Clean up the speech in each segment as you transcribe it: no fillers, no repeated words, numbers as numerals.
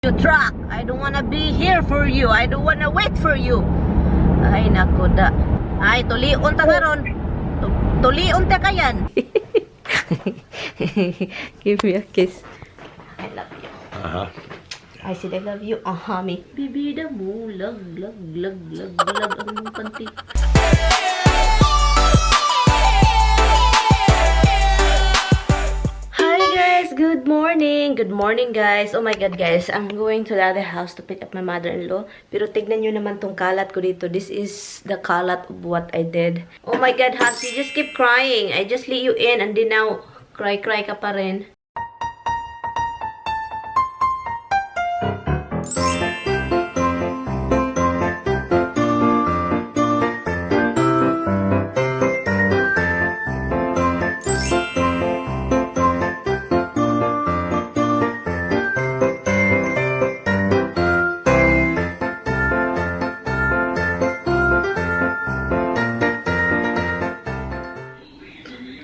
You truck, I don't wanna be here for you. I don't wanna wait for you. Ay nako da. Ay tulion ta karon. Tulion ta kayan. Give me a kiss. I love you. I said I love you. Me. Bibida mo lag ang panty. Good morning! Good morning, guys! Oh my God, guys. I'm going to the other house to pick up my mother-in-law. Pero tignan nyo naman tong kalat ko dito. This is the kalat of what I did. Oh my God, Hans, you just keep crying. I just let you in and then now, cry ka pa rin.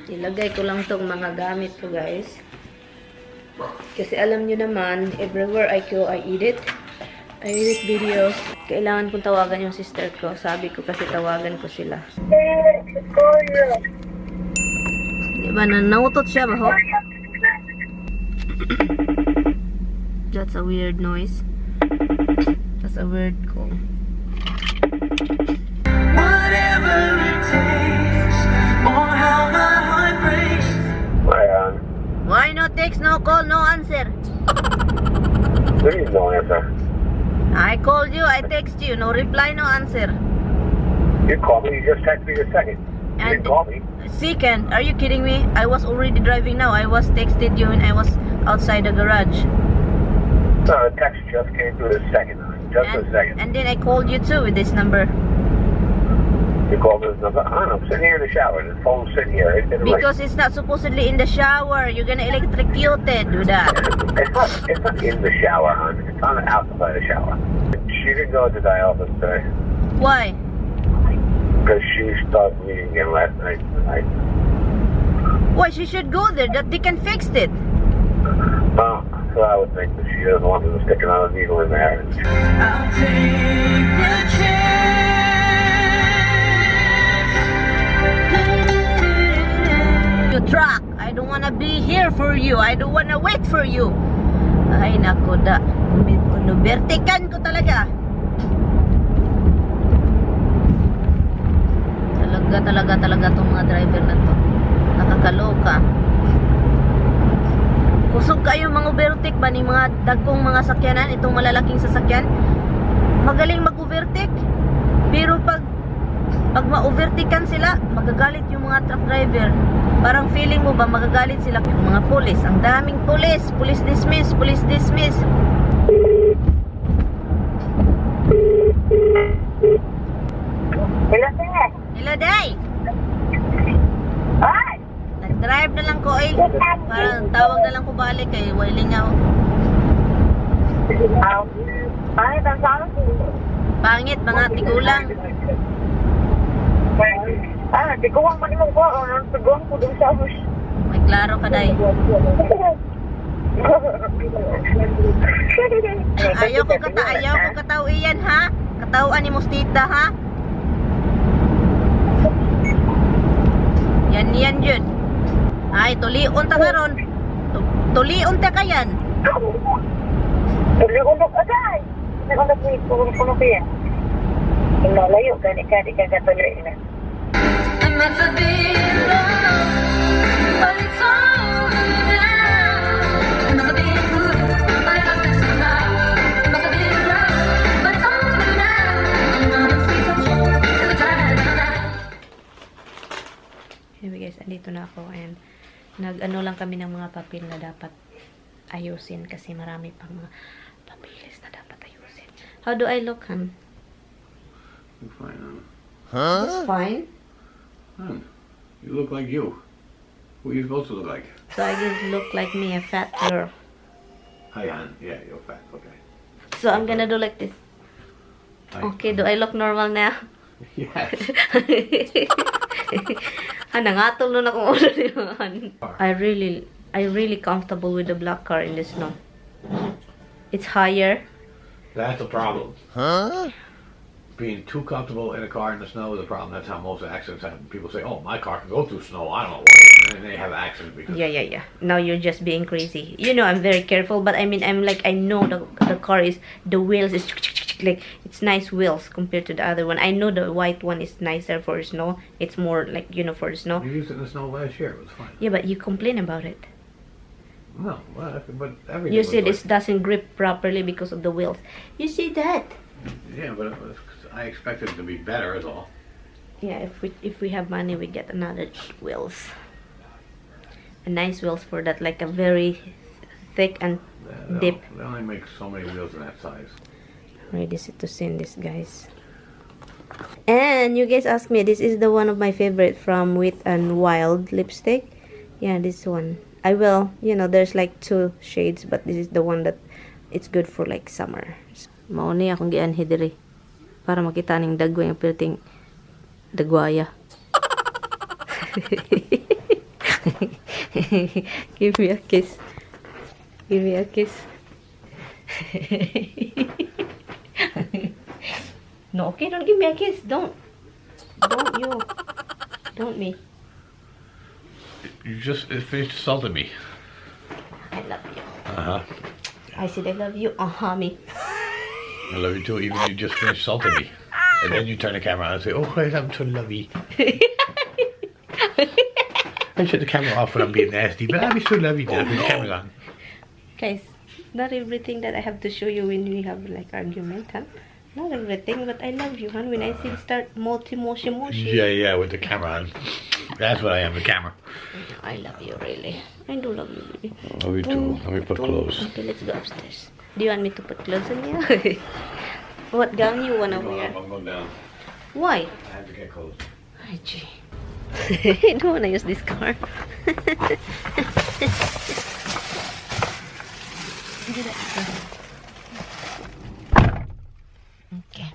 Ilagay ko lang tong mga gamit ko, guys. Kasi alam nyo naman, everywhere I go, I edit videos. Kailangan kong tawagan yung sister ko. Sabi ko kasi tawagan ko sila. Diba, nautot siya ba, ho? That's a weird noise. That's a weird call. Whatever it takes, or how my heart breaks. Why no text, no call, no answer? There is no answer. I called you, I text you, no reply, no answer. You called me, you just texted me a second. You didn't call me. Second, are you kidding me? I was already driving now. I was texted you when I was outside the garage. No, the text just came through a second. Just a second. And then I called you too with this number. You called this number? I don't know, I'm sitting here in the shower. The phone's sitting here. Because it's not supposedly in the shower. You're gonna electrocute it with that. It's not in the shower, hon. It's on the outside of the shower. She didn't go to dialysis today. Why? Because she started bleeding again last night. Why? She should go there. That they can fix it. Well, so I would think that she doesn't want to stick another needle in there. I'll take the chance. You truck, I don't wanna be here for you. I don't wanna wait for you. Ay nako da. Vertikan ko talaga. Talaga tong mga driver na to. Nakakaloka. Kusog kayo mga overtake ba ni mga dagkong mga sakyanan, itong malalaking sasakyan? Magaling mag-overtake. Pero pag ma-overtakean sila, magagalit yung mga truck driver. Parang feeling mo ba magagalit sila yung mga pulis? Ang daming pulis. Police dismiss, police dismiss. Hello, sir. Hello, Day. Ay! Nag-drive na lang ko eh. Parang tawag na lang ko balik eh. Wailing ako. Pangit ang sound. Pangit, mga tigulang. Tiguang man mo ko. Tiguang ko dun sa bus. May klaro ka, Day. Ayaw ko kataw iyan, ha? Katauan ni Mustita, ha? Yan yun. Ay, tulion ta karon. Tulion ta kayan. Tulion ka agay. Nagundok ni puno kaya. Layo ka katuloy na. I'm meant to be in love, but it's over now. I'm meant to be good, but I lost it somehow. I'm meant to be in love, but it's over now. I'm gonna stay touching till the time that I'm out. Anyway guys, andito na ako and nag-ano lang kami ng mga papel na dapat ayusin kasi marami pang mga papeles na dapat ayusin. How do I look, Han? You're fine, Anna. Huh? Fine. Anna, you look like you. Who are you supposed to look like? So I just look like me, a fat girl. Hi, Anna. Yeah, you're fat. Okay. So I'm gonna do like this. Hi. Okay, do I look normal now? Yes. Nangatol nun akong ulo niyan. I really comfortable with the black car in the snow. It's higher. That's the problem. Being too comfortable in a car in the snow is a problem. That's how most accidents happen. People say, "Oh, my car can go through snow. I don't know why," and they have accidents because. Yeah. Now you're just being crazy. You know, I'm very careful, but I mean, I'm like, I know the car is, the wheels is like, it's nice wheels compared to the other one. I know the white one is nicer for snow. It's more like, you know, for snow. You used it in the snow last year. It was fine. Yeah, but you complain about it. No, well, but everything. You was said like- it doesn't grip properly because of the wheels. You see that? Yeah, but I expected it to be better, is all. Yeah, if we have money, we get another wheels. A nice wheels for that, like a very thick and deep. They only make so many wheels in that size. Ready to send this, guys. And you guys asked me, this is the one of my favorite from Wet and Wild lipstick. Yeah, this one. I will, you know, there's like 2 shades, but this is the one that it's good for like summer. Mao ni akong gianhi diri para makita ning dagway ang perting dagwaya. Give me a kiss. Give me a kiss. No, okay, don't give me a kiss. Don't you. Don't me. You just finished insulting me. I love you. Uh-huh. I said I love you. Me. I love you too, even you just finished insulting me. And then you turn the camera on and say, "Oh, I'm so lovey." I shut the camera off when I'm being nasty, but I'll be so lovey now when the camera's on. Guys, not everything that I have to show you when we have like argument, huh? Not everything, but I love you, hon. When I see start moshi. Yeah, with the camera on. That's what I am, the camera. I love you, really. I do love you, baby. Love you too. Let me put clothes. Okay, let's go upstairs. Do you want me to put clothes on you? What gown you wanna wear? I'm going down. Why? I have to get clothes. Ay, gee. I don't wanna use this car. Okay.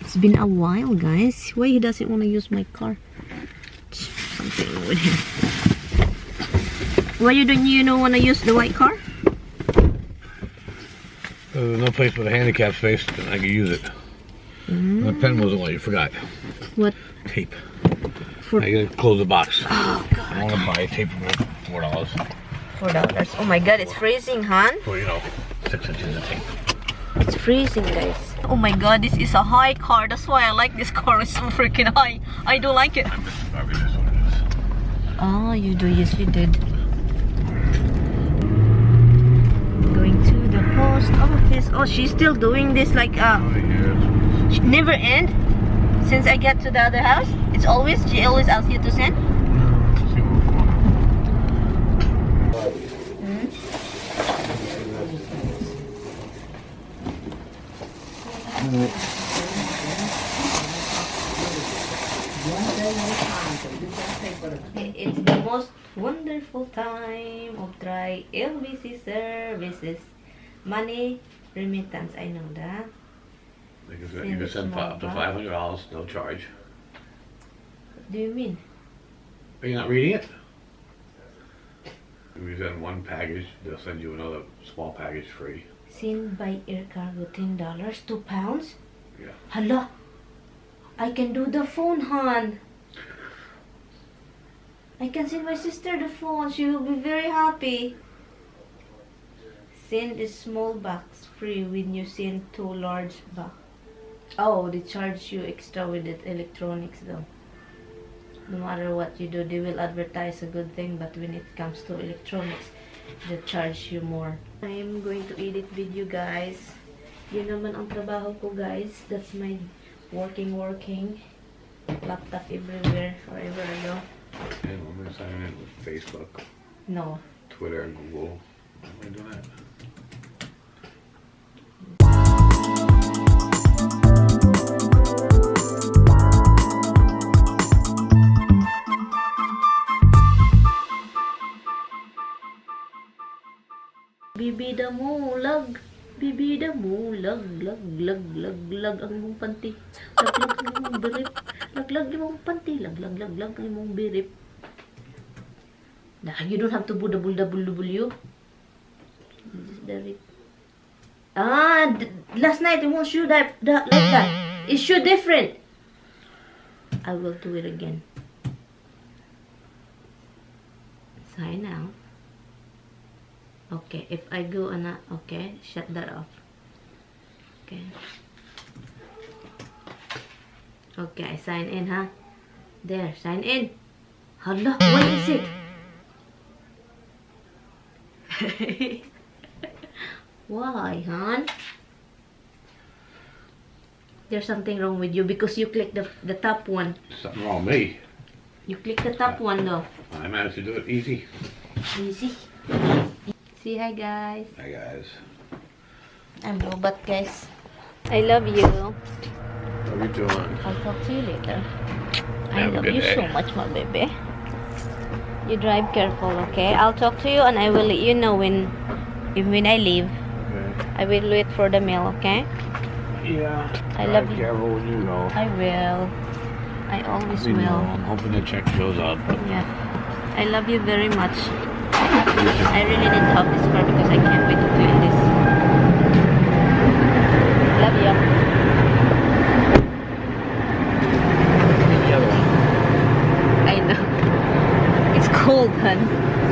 It's been a while, guys. Why he doesn't want to use my car? Something wrong with him. Why you don't want to use the white car? There's no place with a handicap space, and I could use it. My pen wasn't what you forgot. What? Tape. For I gotta close the box. oh god. I want to buy a tape for $4. $4. Oh my god, it's freezing, hon. For 6 inches of tape. It's freezing, guys. Oh my god, this is a high car. That's why I like this car. It's so freaking high. I don't like it. Probably this one is. Oh, you do. Yes, you did. Going to the post office. Oh, she's still doing this like never end. Since I get to the other house, she always asks you to send. It's the most wonderful time of try LBC services. Money remittance, I know that. You can send up to $500, no charge. What do you mean? Are you not reading it? If you send one package, they'll send you another small package free. Send by air cargo $10, £2? Yeah. Hala! I can do the phone, hon. I can send my sister the phone. She will be very happy. Send a small box free when you send 2 large box. Oh, they charge you extra with the electronics though. No matter what you do, they will advertise a good thing, but when it comes to electronics, they charge you more. I am going to edit video, guys. Yun naman ang trabaho ko, guys. That's my working. Laptop everywhere, wherever I go. And I'm going to sign in with Facebook, No. Twitter, and Google. I'm going to do that. Bibida mo, lag. Bibida mo, lag ang mong panty. Lag ang mong birip. Lag ang mong panty. Lag ang mong birip. Nah, you don't have to do W. This is the rip. Last night it won't shoot like that. It shoot different. I will do it again. Sign out. Okay, if I go and okay, shut that off. Okay. Okay, I sign in, huh? There, sign in. Hala, what is it? Why, hon? There's something wrong with you because you click the top one. Something wrong with me. You click the top one though. I managed to do it easy. Easy. Say hi, guys. Hi guys. I'm Robot, guys. I love you. How are you doing? I'll talk to you later. I Have a love good you day. so much, my baby. You drive careful, okay? I'll talk to you and I will let you know when I leave. Okay. I will wait for the mail, okay? Yeah. I love you. Careful when you go. I will. I always We know. will. I'm hoping the check shows up. But Yeah. I love you very much. I really need to have this car because I can't wait to clean this. Love you. the other one. I know. It's cold, hun.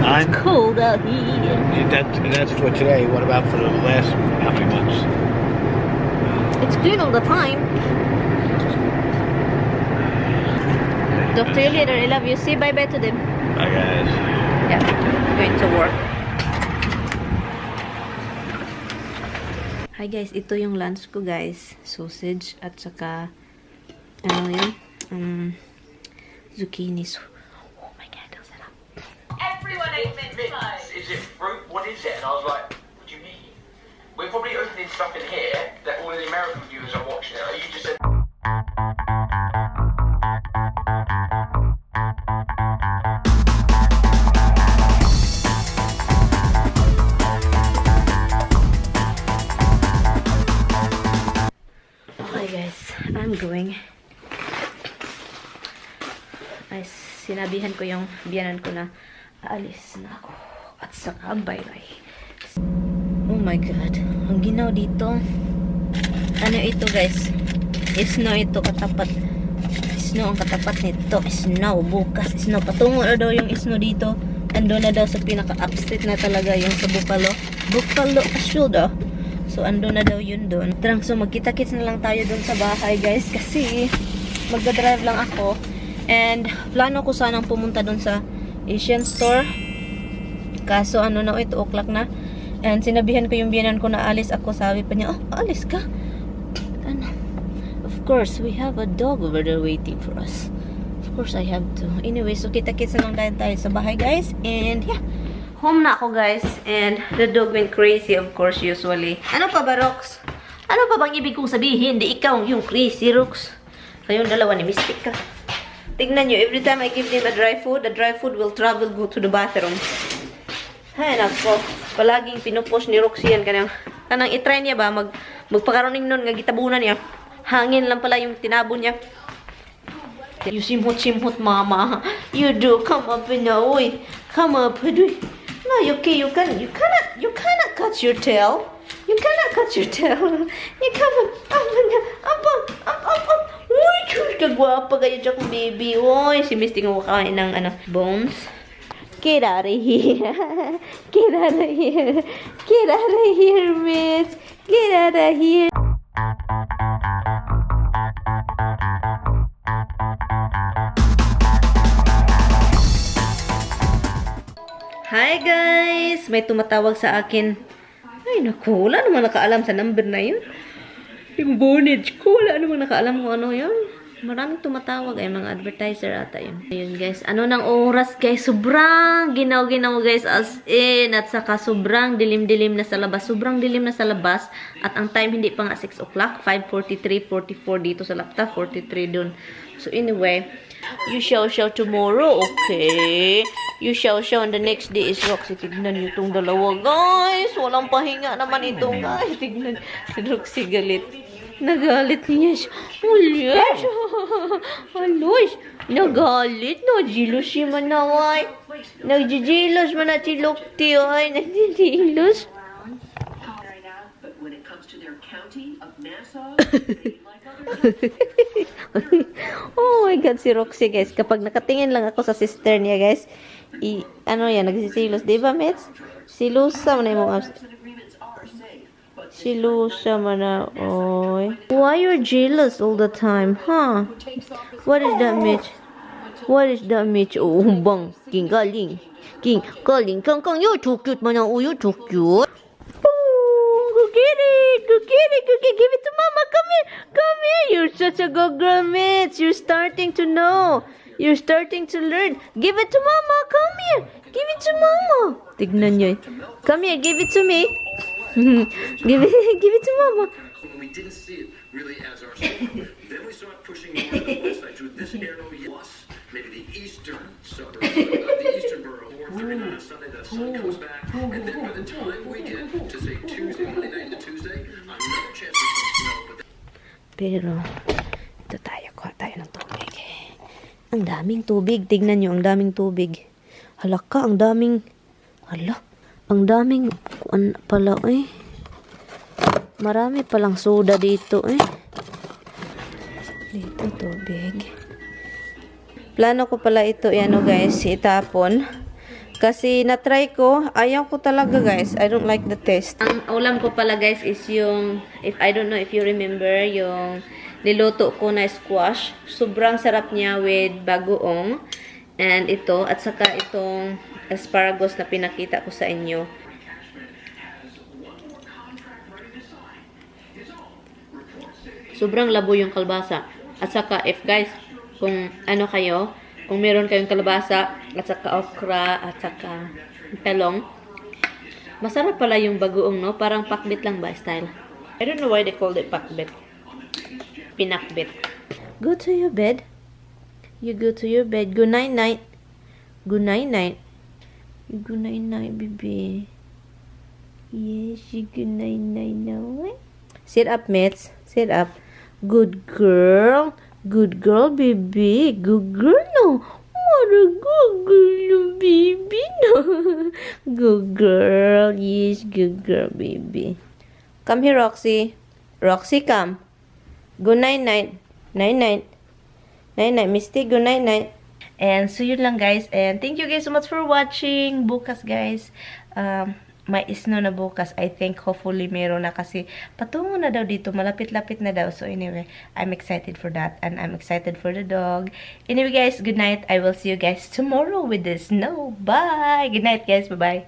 It's cold out here. That's for today. What about for the last how many months? It's clean all the time. Talk to you later. I love you. Say bye-bye to them. Bye guys. Yeah. Going to work. Hi guys. Ito yung lunch ko, guys. Sausage at saka ano yun? Zucchini. Oh my God. Ang sarap. Everyone ate mince pies. Is it fruit? What is it? And I was like, what do you mean? We're probably opening stuff in here that all of the American viewers are watching it. You just said. Okay guys, I'm going. Ay, sinabihan ko yung biyanan ko na aalis na ako. At saka bye-bye. Oh my God. Ang ginaw dito. Ano ito guys? Snow ito katapat. Snow ang katapat nito. Snow. Bukas. Snow. Patungo na daw yung snow dito. Ando na daw sa pinaka-upstate na talaga yung sa Buffalo. Buffalo shoulder. So, ando na daw yun doon. So, magkita-kits na lang tayo doon sa bahay, guys. Kasi, magdadrive lang ako. And, plano ko sanang pumunta doon sa Asian store. Kaso, ano na, 8 o'clock na. And, sinabihan ko yung biyanan ko na alis ako. Sabi pa niya, oh, alis ka? Ano? Of course, we have a dog over there waiting for us. Of course, I have to. Anyway, so kita-kits na lang tayo sa bahay, guys. And, yeah. Home na ako, guys. And the dog went crazy, of course, usually. Ano pa ba, Rox? Ano pa bang ibig kong sabihin? Di ikaw yung crazy, Rox. Kayong dalawa ni Mystic ka. Tignan nyo, every time I give them a dry food, the dry food will travel, go to the bathroom. Ay, nako. Palaging pinupush ni Rox yan. Kanang itry niya ba? Magpakaroning nun, nga gitabunan niya. Hangin lang pala yung tinabon niya. You simhot-simhot, mama. You do. Come up na, oy. Come up, oy. No, okay, you cannot cut your tail. You cannot cut your tail. You come up. Uy, kagwapa kayo dyan, baby. Uy, si Misty nga wakain ng, bones. Get out of here. Get out of here. Get out of here, miss. Get out of here. Hi guys! May tumatawag sa akin. Ay naku, wala naman nakaalam sa number na yun. Yung bonage ko, wala naman nakaalam kung ano yun. Maraming tumatawag ay mga advertiser ata yun. Ayun guys, ano ng oras guys? Sobrang ginaw-ginaw guys as in. At saka sobrang dilim-dilim na sa labas. Sobrang dilim na sa labas. At ang time hindi pa nga 6 o'clock. 5:43, 44 dito sa laptop. 43 dun. So anyway, you shall tomorrow, okay? You shall on the next day is Roxy. Tignan nyo itong dalawa, guys. Walang pahinga naman itong, guys. Tignan, si Roxy galit. Nagalit niya siya. Ulit. Aloy. Nagalit. Nagjilos siya manaway. Nagjijilos man na si Lukti, ay. Nagjijilos. Oh my God, si Roxy, guys. Kapag nakatingin lang ako sa sister niya, guys, ano yan, nagsisilos. Di ba, Mets? Silusa man na yung mga... Silusa man na, oy. Why you're jealous all the time, huh? What is that, Mitch? What is that, Mitch? Oh, bang. King galing. King galing. Kang, you're too cute, man. Oh, you're too cute. Go get it! Go get it! Go get it! Give it to Mama! Come here! Come here! You're such a good girl, Mitch! You're starting to know! You're starting to learn! Give it to Mama! Come here! Give it to Mama! Tignan nyo eh. Come here! Give it to me! give it to Mama! When we didn't see it really as our suburb, then we started pushing more to the west side through this arrow, plus maybe the eastern suburbs, the eastern borough. 4:30 on a Sunday, the sun comes back, and then by the time we get to say Tuesday, Monday night into Tuesday, another chance for some snow. But Pero, ito tayo. Kuha tayo ng tubig. Ang daming tubig. Tignan nyo, ang daming tubig. Halaka, ang daming... Hala, ang daming... Ano pala, eh. Marami palang soda dito, eh. Dito, tubig. Plano ko pala ito, ano guys, itapon. Kasi na-try ko, ayaw ko talaga guys. I don't like the taste. Ang ulam ko pala guys is yung, I don't know if you remember, yung niluto ko na squash. Sobrang sarap niya with bagoong. And ito, at saka itong asparagus na pinakita ko sa inyo. Sobrang labo yung kalbasa. At saka, if guys, kung ano kayo, kung meron kayong kalabasa, at saka okra, at saka talong, masarap pala yung bagoong, no? Parang pakbit lang ba, style? I don't know why they called it pakbit. Pinakbit. Go to your bed. You go to your bed. Good night, night. Good night, night. Good night, night, baby. Yes, you good night, night, now. Sit up, mates. Sit up. Good girl. Good girl, baby. Good girl, no. What a good girl, baby, no. Good girl. Yes, good girl, baby. Come here, Roxy. Roxy, come. Good night, night. Night, night. Night, night. Misty, good night, night. And so yun lang, guys. And thank you guys so much for watching. Bukas, guys. May snow na bukas. I think hopefully meron na kasi patungo na daw dito. Malapit-lapit na daw. So anyway, I'm excited for that. And I'm excited for the dog. Anyway guys, good night. I will see you guys tomorrow with the snow. Bye! Good night guys. Bye-bye.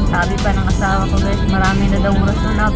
Sabi pa ng asawa ko guys, marami na daw rason na